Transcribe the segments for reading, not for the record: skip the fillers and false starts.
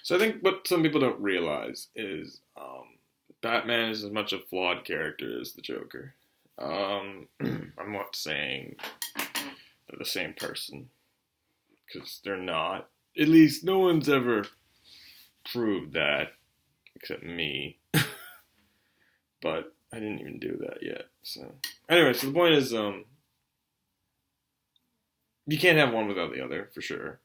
So I think what some people don't realize is Batman is as much a flawed character as the Joker. I'm not saying they're the same person because they're not. At least no one's ever proved that except me. But I didn't even do that yet. So anyway, so the point is, you can't have one without the other for sure.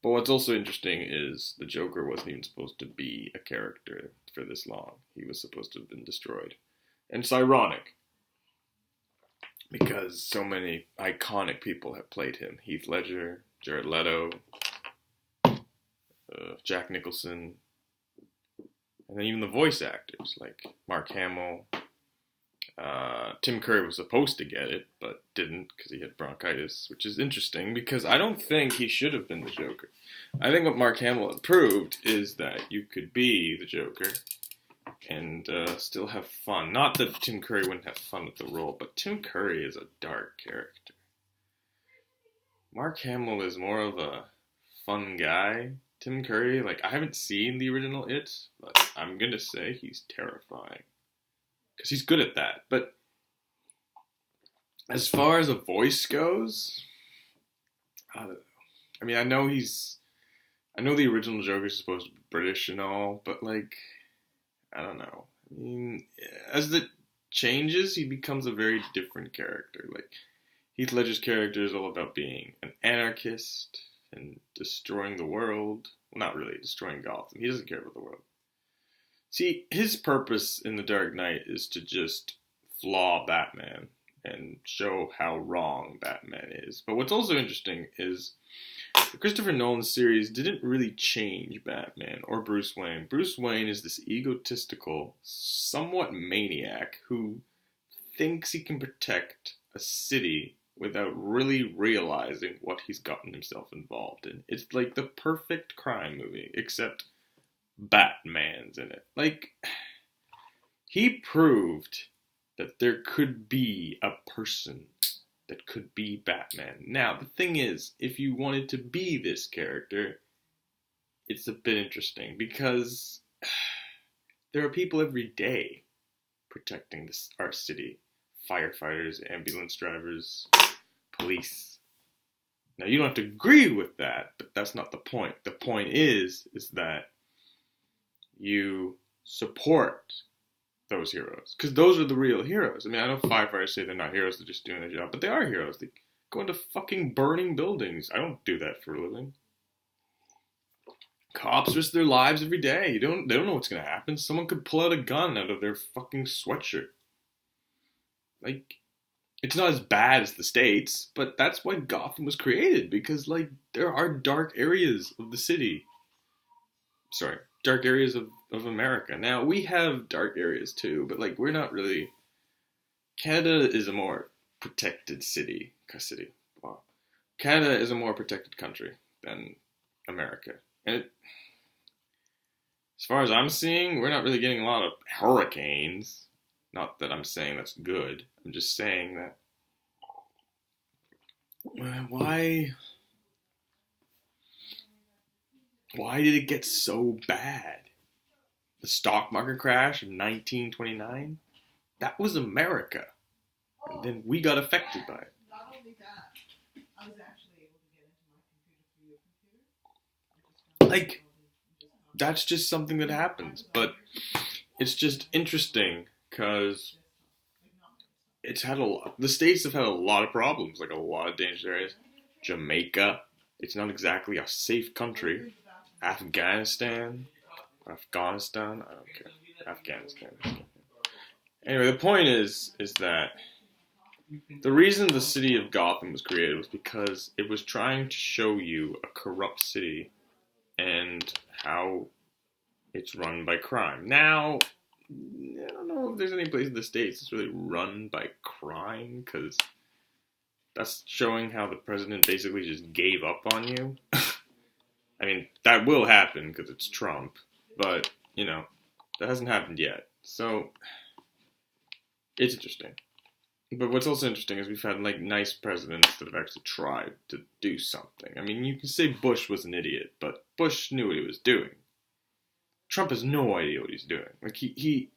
But what's also interesting is the Joker wasn't even supposed to be a character for this long. He was supposed to have been destroyed. And it's ironic because so many iconic people have played him. Heath Ledger, Jared Leto, Jack Nicholson, and then even the voice actors like Mark Hamill. Tim Curry was supposed to get it, but didn't because he had bronchitis, which is interesting because I don't think he should have been the Joker. I think what Mark Hamill proved is that you could be the Joker and still have fun. Not that Tim Curry wouldn't have fun with the role, but Tim Curry is a dark character. Mark Hamill is more of a fun guy. Tim Curry, like, I haven't seen the original It, but I'm gonna say he's terrifying. Because he's good at that. But as far as a voice goes, I don't know. I mean, I know the original Joker's supposed to be British and all, but, like, I don't know. I mean, as it changes, he becomes a very different character. Like, Heath Ledger's character is all about being an anarchist and destroying the world. Well, not really, destroying Gotham. He doesn't care about the world. See, his purpose in The Dark Knight is to just flaw Batman and show how wrong Batman is. But what's also interesting is the Christopher Nolan series didn't really change Batman or Bruce Wayne. Bruce Wayne is this egotistical, somewhat maniac who thinks he can protect a city without really realizing what he's gotten himself involved in. It's like the perfect crime movie, except Batman's in it. Like, he proved that there could be a person that could be Batman. Now, the thing is, if you wanted to be this character, it's a bit interesting because there are people every day protecting our city. Firefighters, ambulance drivers, police. Now, you don't have to agree with that, but that's not the point. The point is that you support those heroes. Because those are the real heroes. I mean, I know firefighters say they're not heroes, they're just doing their job, but they are heroes. They go into fucking burning buildings. I don't do that for a living. Cops risk their lives every day. They don't know what's going to happen. Someone could pull out a gun out of their fucking sweatshirt. Like, it's not as bad as the States, but that's why Gotham was created. Because, like, there are dark areas of the city. Sorry. Dark areas of America. Now, we have dark areas too, but like, we're not really... Canada is a more protected city. Wow. Canada is a more protected country than America. And as far as I'm seeing, we're not really getting a lot of hurricanes. Not that I'm saying that's good. I'm just saying that... Why did it get so bad? The stock market crash of 1929? That was America. And then we got affected by it. Not only that, I was actually able to get into my computer. Like, that's just something that happens. But it's just interesting because the States have had a lot of problems, like a lot of dangerous areas. Jamaica, it's not exactly a safe country. Afghanistan, I don't care. Afghanistan. Anyway, the point is that the reason the city of Gotham was created was because it was trying to show you a corrupt city and how it's run by crime. Now, I don't know if there's any place in the States that's really run by crime, because that's showing how the president basically just gave up on you. I mean, that will happen because it's Trump, but, you know, that hasn't happened yet. So, it's interesting. But what's also interesting is we've had like nice presidents that have actually tried to do something. I mean, you can say Bush was an idiot, but Bush knew what he was doing. Trump has no idea what he's doing. Like he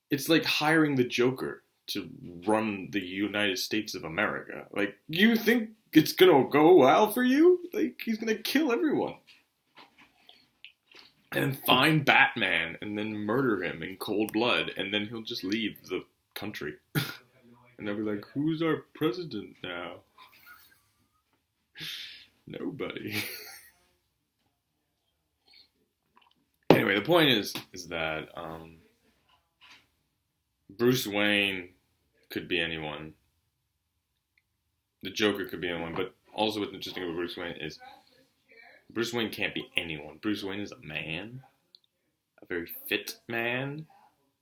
it's like hiring the Joker to run the United States of America. Like, you think it's gonna go well for you? Like, he's gonna kill everyone. And find Batman and then murder him in cold blood, and then he'll just leave the country. And they'll be like, who's our president now? Nobody. Anyway, the point is that Bruce Wayne could be anyone. The Joker could be anyone, but also what's interesting about Bruce Wayne is Bruce Wayne can't be anyone. Bruce Wayne is a man, a very fit man,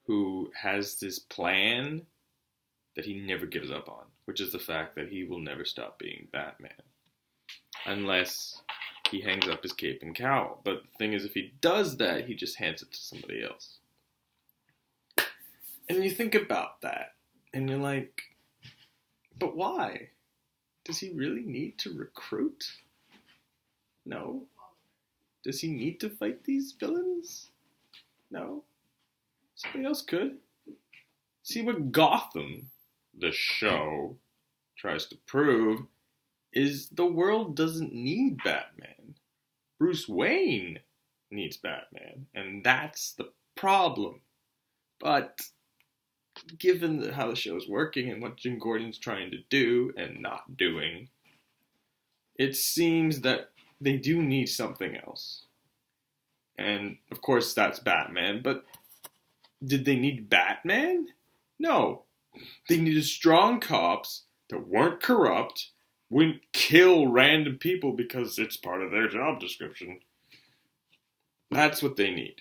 who has this plan that he never gives up on, which is the fact that he will never stop being Batman. Unless he hangs up his cape and cowl. But the thing is, if he does that, he just hands it to somebody else. And you think about that, and you're like, but why? Does he really need to recruit? No. Does he need to fight these villains? No. Somebody else could. See, what Gotham, the show, tries to prove is the world doesn't need Batman. Bruce Wayne needs Batman, and that's the problem. But given how the show is working and what Jim Gordon's trying to do and not doing, it seems that they do need something else. And, of course, that's Batman, but did they need Batman? No. They needed strong cops that weren't corrupt, wouldn't kill random people because it's part of their job description. That's what they need.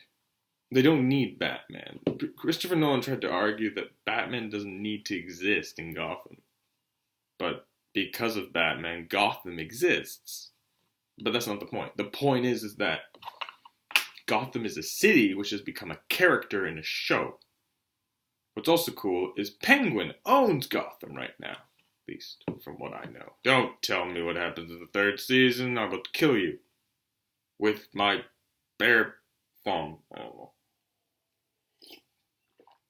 They don't need Batman. Christopher Nolan tried to argue that Batman doesn't need to exist in Gotham. But because of Batman, Gotham exists. But that's not the point. The point is that Gotham is a city which has become a character in a show. What's also cool is Penguin owns Gotham right now. At least from what I know. Don't tell me what happens in the third season. I'm about to kill you. With my bare thumb. I don't know.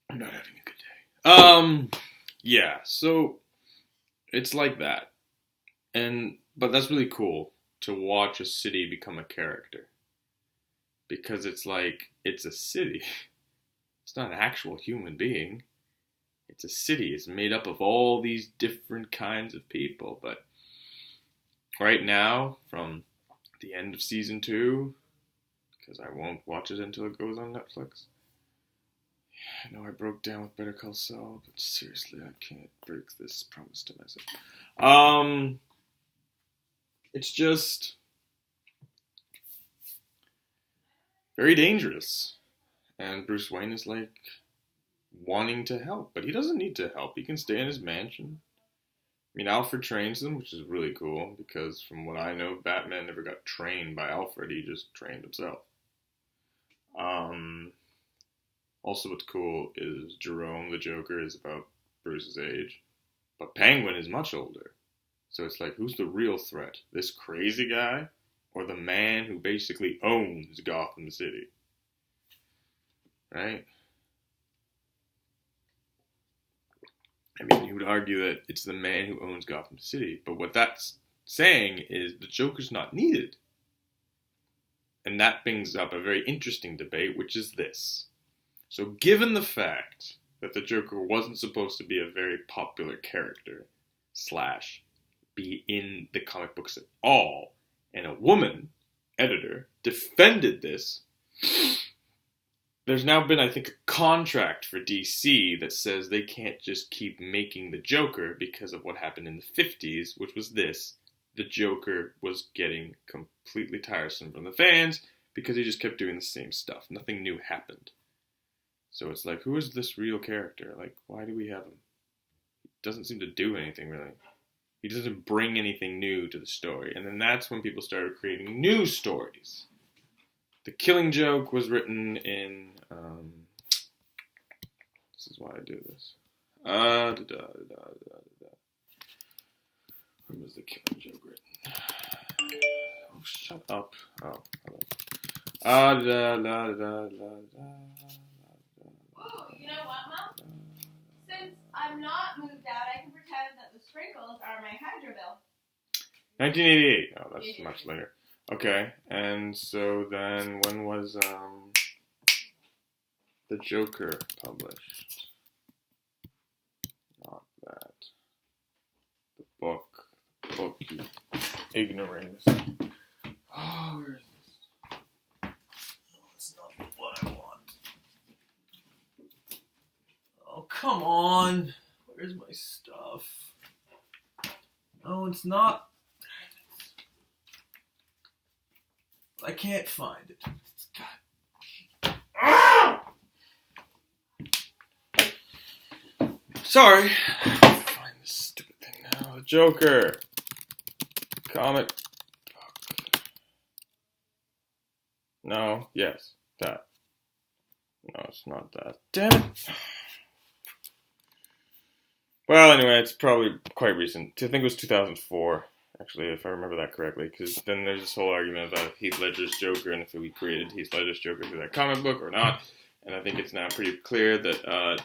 I'm not having a good day. Yeah, so it's like that. But that's really cool to watch a city become a character. Because it's like, it's a city. It's not an actual human being. It's a city. It's made up of all these different kinds of people. But right now, from the end of season 2, because I won't watch it until it goes on Netflix. I know I broke down with Better Call Saul, but seriously, I can't break this promise to myself. It's just very dangerous. And Bruce Wayne is like wanting to help, but he doesn't need to help. He can stay in his mansion. I mean, Alfred trains them, which is really cool, because from what I know, Batman never got trained by Alfred. He just trained himself. Also, what's cool is Jerome, the Joker, is about Bruce's age. But Penguin is much older. So it's like, who's the real threat? This crazy guy? Or the man who basically owns Gotham City? Right? I mean, you would argue that it's the man who owns Gotham City. But what that's saying is the Joker's not needed. And that brings up a very interesting debate, which is this. So given the fact that the Joker wasn't supposed to be a very popular character, / be in the comic books at all, and a woman editor defended this, there's now been, I think, a contract for DC that says they can't just keep making the Joker because of what happened in the 50s, which was this. The Joker was getting completely tiresome from the fans because he just kept doing the same stuff. Nothing new happened. So it's like, who is this real character? Like, why do we have him? He doesn't seem to do anything, really. He doesn't bring anything new to the story. And then that's when people started creating new stories. The Killing Joke was written in... this is why I do this. When was the Killing Joke written? Oh, shut up. Oh, hello. Ooh, you know what, Mom? Since I'm not moved out, I can pretend that the sprinkles are my hydro bill. 1988. Oh, that's much later. Okay, and so then when was the Joker published? Not that. The book, you ignoramus. Oh, where is this? No, it's not what I want. Oh, come on. Where's my stuff? No, it's not. I can't find it. God. Ah! Sorry. Find this stupid thing now. The Joker. Comic book. No. Yes. That. No, it's not that. Damn it. Well, anyway, it's probably quite recent. I think it was 2004. Actually, if I remember that correctly, because then there's this whole argument about Heath Ledger's Joker and if we created Heath Ledger's Joker through that comic book or not. And I think it's now pretty clear that,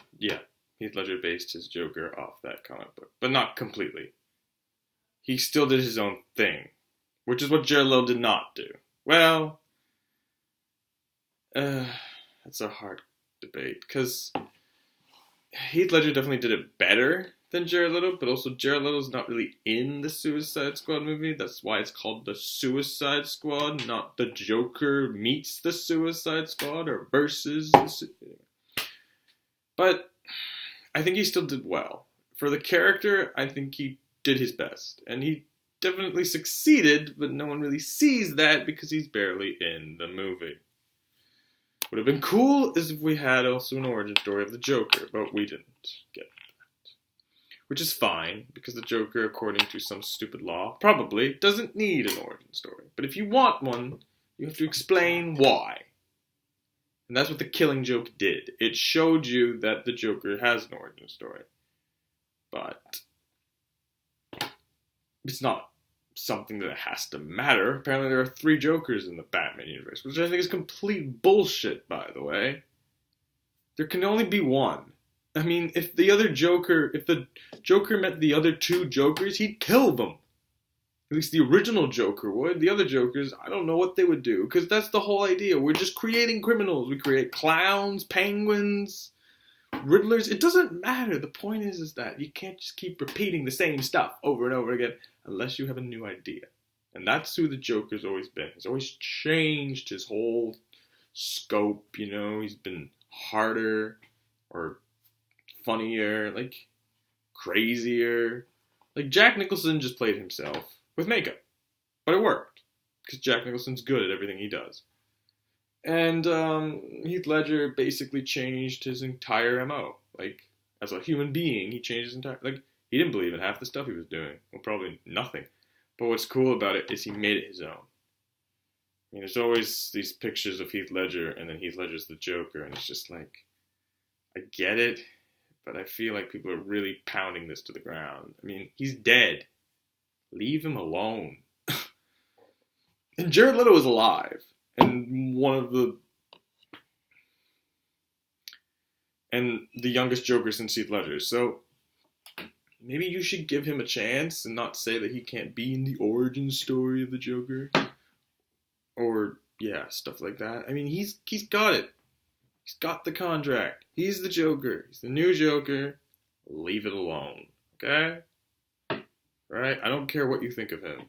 Heath Ledger based his Joker off that comic book, but not completely. He still did his own thing, which is what Jared Leto did not do. Well, that's a hard debate, because Heath Ledger definitely did it better than Jared Leto, but also Jared Leto's not really in the Suicide Squad movie. That's why it's called the Suicide Squad, not the Joker meets the Suicide Squad or versus the But I think he still did well. For the character, I think he did his best. And he definitely succeeded, but no one really sees that because he's barely in the movie. Would have been cool is if we had also an origin story of the Joker, but we didn't get that. Which is fine, because the Joker, according to some stupid law, probably doesn't need an origin story. But if you want one, you have to explain why. And that's what the Killing Joke did. It showed you that the Joker has an origin story. But it's not something that has to matter. Apparently there are 3 Jokers in the Batman universe, which I think is complete bullshit, by the way. There can only be one. I mean, if the Joker met the other 2 Jokers, he'd kill them. At least the original Joker would. The other Jokers, I don't know what they would do, because that's the whole idea. We're just creating criminals. We create clowns, penguins, Riddlers. It doesn't matter. The point is that you can't just keep repeating the same stuff over and over again unless you have a new idea. And that's who the Joker's always been. He's always changed his whole scope, you know. He's been harder or funnier, like crazier. Like Jack Nicholson just played himself with makeup. But it worked. Because Jack Nicholson's good at everything he does. And Heath Ledger basically changed his entire MO. Like, as a human being, he changed his entire... Like, he didn't believe in half the stuff he was doing. Well, probably nothing. But what's cool about it is he made it his own. I mean, there's always these pictures of Heath Ledger, and then Heath Ledger's the Joker, and it's just like, I get it, but I feel like people are really pounding this to the ground. I mean, he's dead. Leave him alone. And Jared Leto is alive. And the youngest Joker since Heath Ledger. So maybe you should give him a chance and not say that he can't be in the origin story of the Joker. Or, yeah, stuff like that. I mean, he's got it. He's got the contract. He's the Joker. He's the new Joker. Leave it alone. Okay? Right? I don't care what you think of him.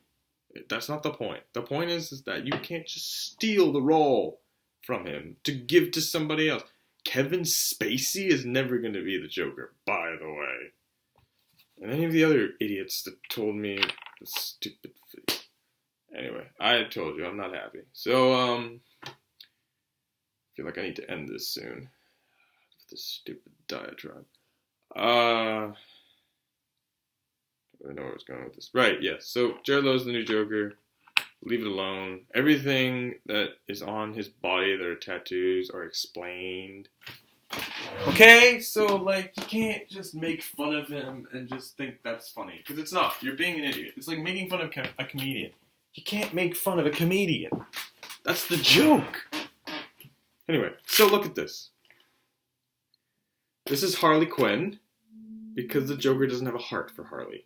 That's not the point. The point is that you can't just steal the role from him to give to somebody else. Kevin Spacey is never going to be the Joker, by the way. And any of the other idiots that told me the stupid thing. Anyway, I told you, I'm not happy. So, I feel like I need to end this soon. With this stupid diatribe. I don't know where I was going with this. Right, yes. So, Jared Leto's the new Joker. Leave it alone. Everything that is on his body that are tattoos are explained. Okay, so like you can't just make fun of him and just think that's funny because it's not. You're being an idiot. It's like making fun of a comedian. You can't make fun of a comedian. That's the joke. Anyway, so look at this. This is Harley Quinn because the Joker doesn't have a heart for Harley.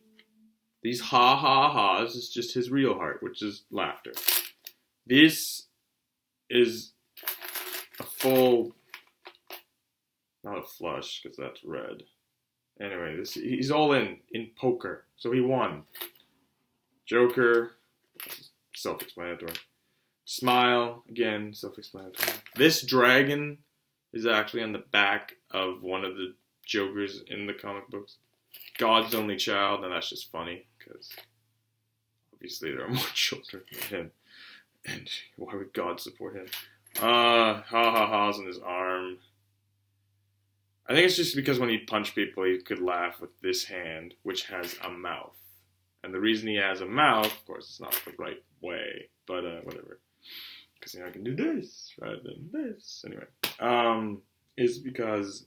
These ha ha ha's is just his real heart, which is laughter. This is a full, not a flush because that's red. Anyway, he's all in poker, so he won. Joker, self-explanatory. Smile, again, self-explanatory. This dragon is actually on the back of one of the Jokers in the comic books. God's only child, and that's just funny, because obviously there are more children than him. And why would God support him? Ha ha ha's on his arm. I think it's just because when he punched people, he could laugh with this hand, which has a mouth. And the reason he has a mouth, of course, it's not the right way, but whatever. Because I can do this rather than this. Anyway, is because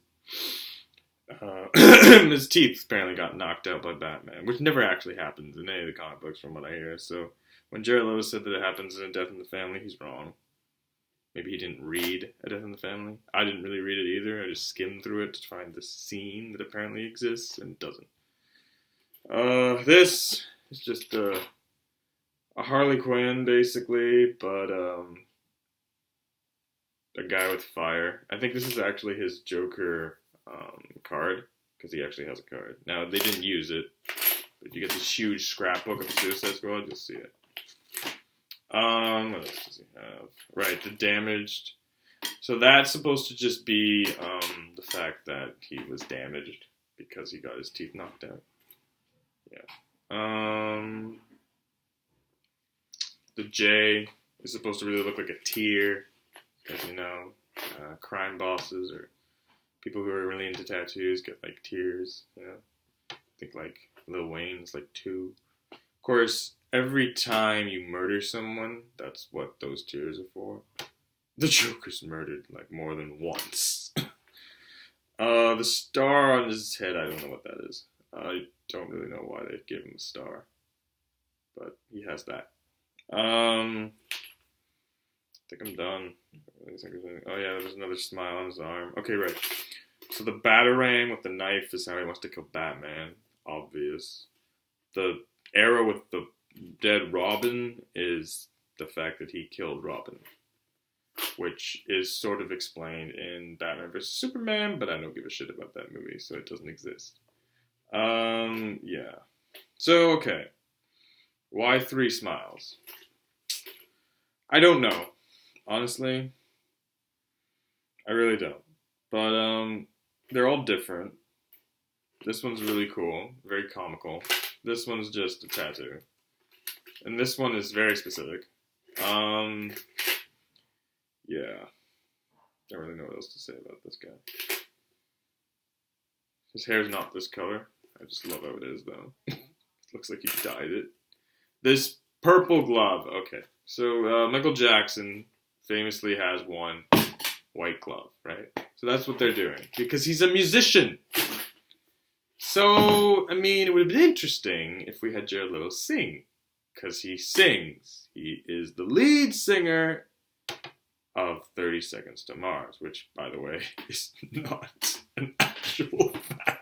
his teeth apparently got knocked out by Batman, which never actually happens in any of the comic books from what I hear. So when Jared Lewis said that it happens in Death in the Family, he's wrong. Maybe he didn't read A Death in the Family. I didn't really read it either. I just skimmed through it to find the scene that apparently exists and doesn't. This is just a Harley Quinn, basically, but a guy with fire. I think this is actually his Joker card, because he actually has a card. Now, they didn't use it, but if you get this huge scrapbook of the Suicide Squad, you'll see it. What else does he have? Right, the damaged. So that's supposed to just be the fact that he was damaged because he got his teeth knocked out. Yeah. The J is supposed to really look like a tear, because, you know, crime bosses or people who are really into tattoos get, like, tears, you know. I think, like, Lil Wayne is, like, 2. Of course, every time you murder someone, that's what those tears are for. The Joker's murdered, like, more than once. The star on his head, I don't know what that is. I don't really know why they gave him a star. But he has that. I think I'm done. Oh yeah, there's another smile on his arm. Okay, right. So the Batarang with the knife is how he wants to kill Batman. Obvious. The arrow with the dead Robin is the fact that he killed Robin, which is sort of explained in Batman vs. Superman, but I don't give a shit about that movie, so it doesn't exist. Yeah. So, okay. Why 3 smiles? I don't know. Honestly. I really don't. But, they're all different. This one's really cool. Very comical. This one's just a tattoo. And this one is very specific. Yeah. Don't really know what else to say about this guy. His hair's not this color. I just love how it is, though. Looks like he dyed it. This purple glove. Okay. So, Michael Jackson famously has one white glove, right? So that's what they're doing. Because he's a musician. So, I mean, it would have been interesting if we had Jared Leto sing. Because he sings. He is the lead singer of 30 Seconds to Mars, which, by the way, is not an actual fact.